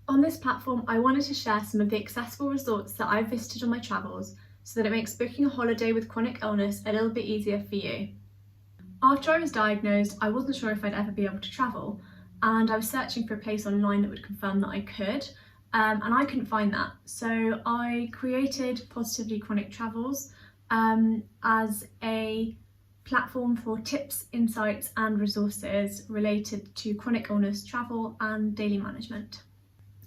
On this platform, I wanted to share some of the accessible resorts that I've visited on my travels so that it makes booking a holiday with chronic illness a little bit easier for you. After I was diagnosed, I wasn't sure if I'd ever be able to travel, and I was searching for a place online that would confirm that I could, and I couldn't find that. So I created Positively Chronic Travels as a platform for tips, insights and resources related to chronic illness, travel and daily management.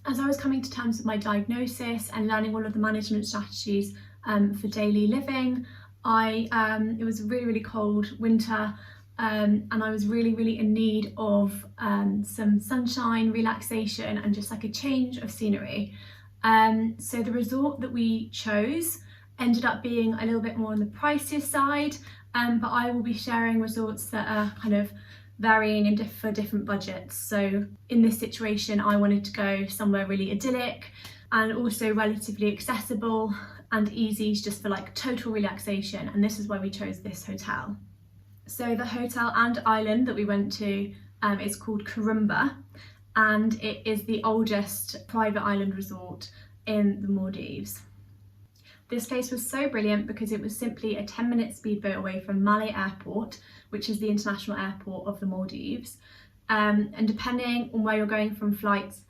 As I was coming to terms with my diagnosis and learning all of the management strategies for daily living, it was a really cold winter and I was really in need of some sunshine, relaxation and just like a change of scenery. So the resort that we chose ended up being a little bit more on the pricier side, but I will be sharing resorts that are kind of varying for different budgets. So in this situation, I wanted to go somewhere really idyllic and also relatively accessible and easy just for like total relaxation. And this is why we chose this hotel. So the hotel and island that we went to is called Kurumba, and it is the oldest private island resort in the Maldives. This place was so brilliant because it was simply a 10-minute speedboat away from Malé Airport, which is the international airport of the Maldives. And depending on where you're going from, flights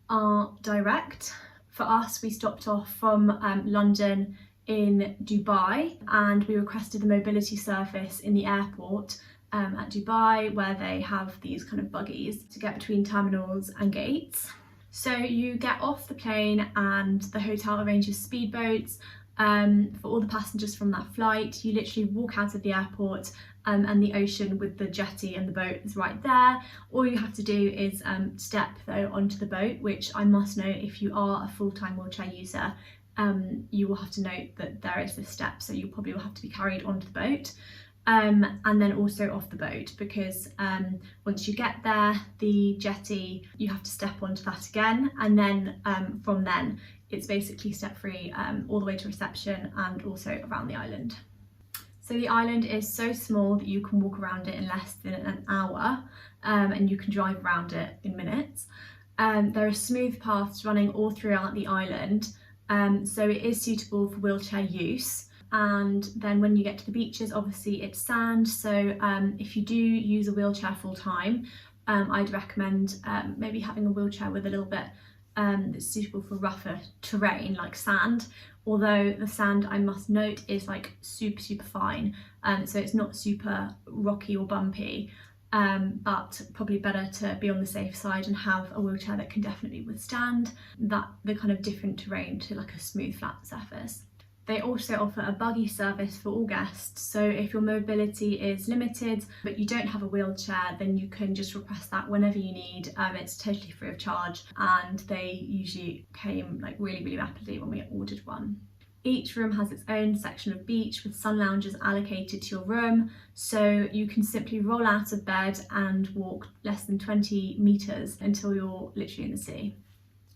are direct. For us, we stopped off from London in Dubai, and we requested the mobility service in the airport at Dubai, where they have these kind of buggies to get between terminals and gates. So you get off the plane and the hotel arranges speedboats for all the passengers from that flight. You literally walk out of the airport and the ocean with the jetty and the boat is right there. All you have to do is step though onto the boat, which I must note, if you are a full-time wheelchair user, you will have to note that there is this step, so you probably will have to be carried onto the boat and then also off the boat, because once you get there, the jetty, you have to step onto that again, and then from then it's basically step free all the way to reception and also around the island. So the island is so small that you can walk around it in less than an hour and you can drive around it in minutes. There are smooth paths running all throughout the island, so it is suitable for wheelchair use. And then when you get to the beaches, obviously it's sand, so if you do use a wheelchair full time, I'd recommend maybe having a wheelchair with a little bit that's suitable for rougher terrain like sand, although the sand, I must note, is like super fine, so it's not super rocky or bumpy, but probably better to be on the safe side and have a wheelchair that can definitely withstand the kind of different terrain to like a smooth flat surface. They also offer a buggy service for all guests, so if your mobility is limited but you don't have a wheelchair, then you can just request that whenever you need. It's totally free of charge, and they usually came like really rapidly when we ordered one. Each room has its own section of beach with sun lounges allocated to your room, so you can simply roll out of bed and walk less than 20 meters until you're literally in the sea.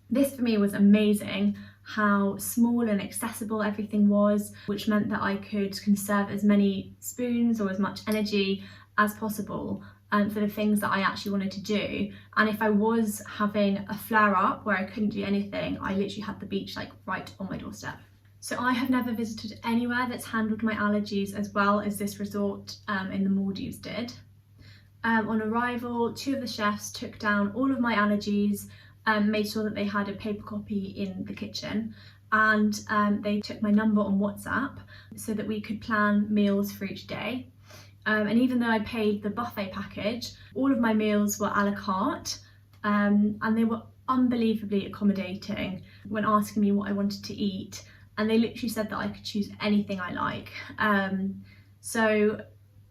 This for me was amazing, how small and accessible everything was, which meant that I could conserve as many spoons or as much energy as possible for the things that I actually wanted to do. And if I was having a flare up where I couldn't do anything, I literally had the beach like right on my doorstep. So I have never visited anywhere that's handled my allergies as well as this resort in the Maldives did. On arrival, 2 of the chefs took down all of my allergies, made sure that they had a paper copy in the kitchen, and they took my number on WhatsApp so that we could plan meals for each day. And even though I paid the buffet package, all of my meals were a la carte, and they were unbelievably accommodating when asking me what I wanted to eat, and they literally said that I could choose anything I like. So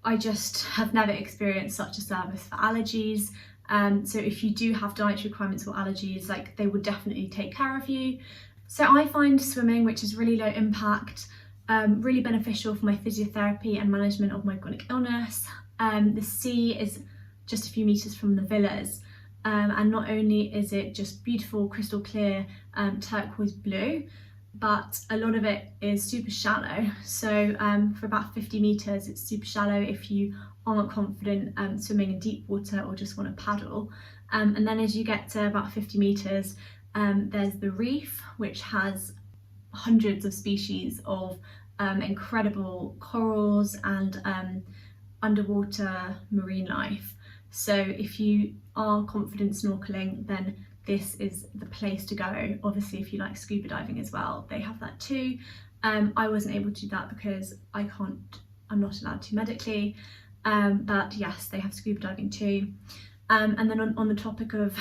I just have never experienced such a service for allergies. So if you do have dietary requirements or allergies, like, they would definitely take care of you. So I find swimming, which is really low impact, really beneficial for my physiotherapy and management of my chronic illness. The sea is just a few meters from the villas, and not only is it just beautiful, crystal clear, turquoise blue, but a lot of it is super shallow. So for about 50 meters, it's super shallow if you aren't confident swimming in deep water or just want to paddle. And then as you get to about 50 meters, There's the reef, which has hundreds of species of incredible corals and underwater marine life. So if you are confident snorkeling, then this is the place to go. Obviously, if you like scuba diving as well, they have that too. I wasn't able to do that because I'm not allowed to medically, but yes, they have scuba diving too. And then on the topic of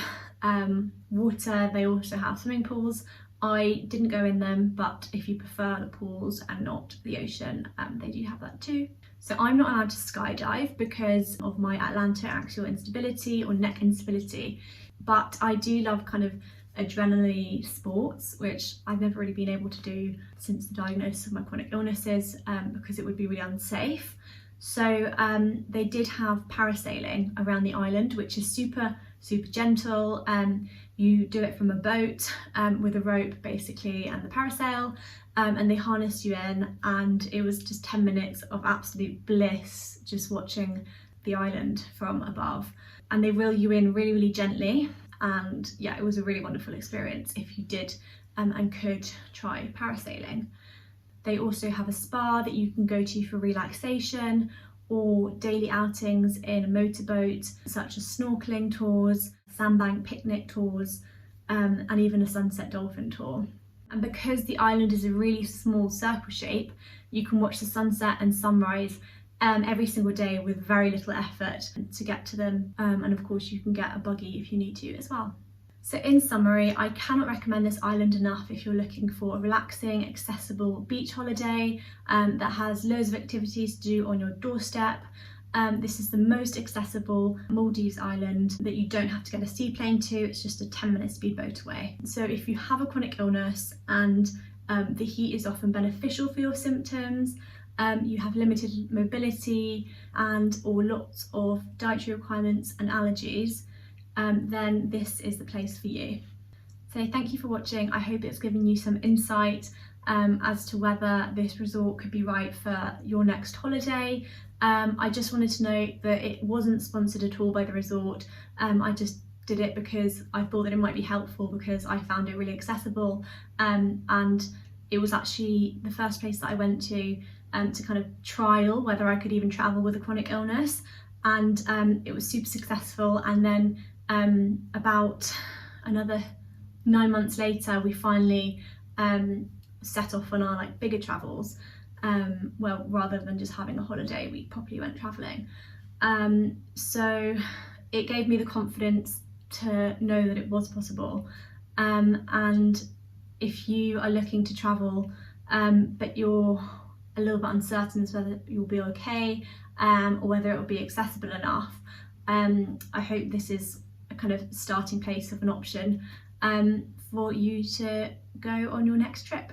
water, they also have swimming pools. I didn't go in them, but if you prefer the pools and not the ocean, they do have that too. So I'm not allowed to skydive because of my atlantoaxial instability or neck instability, but I do love kind of adrenaline sports, which I've never really been able to do since the diagnosis of my chronic illnesses, because it would be really unsafe. So they did have parasailing around the island, which is super gentle. You do it from a boat with a rope basically and the parasail, and they harness you in, and it was just 10 minutes of absolute bliss just watching the island from above. And they reel you in really gently, and yeah, it was a really wonderful experience if you did and could try parasailing. They also have a spa that you can go to for relaxation, or daily outings in a motorboat, such as snorkeling tours, sandbank picnic tours, and even a sunset dolphin tour. And because the island is a really small circle shape, you can watch the sunset and sunrise every single day with very little effort to get to them. And of course you can get a buggy if you need to as well. So in summary, I cannot recommend this island enough if you're looking for a relaxing, accessible beach holiday that has loads of activities to do on your doorstep. This is the most accessible Maldives island that you don't have to get a seaplane to. It's just a 10-minute speedboat away. So if you have a chronic illness and the heat is often beneficial for your symptoms, you have limited mobility or lots of dietary requirements and allergies, then this is the place for you. So thank you for watching. I hope it's given you some insight as to whether this resort could be right for your next holiday. I just wanted to note that it wasn't sponsored at all by the resort. I just did it because I thought that it might be helpful, because I found it really accessible, and it was actually the first place that I went to kind of trial whether I could even travel with a chronic illness, and it was super successful. And then about another 9 months later, we finally set off on our bigger travels. Well, rather than just having a holiday, we properly went traveling. So it gave me the confidence to know that it was possible. And if you are looking to travel, but you're a little bit uncertain as to whether you'll be okay, or whether it will be accessible enough, I hope this is a kind of starting place of an option for you to go on your next trip.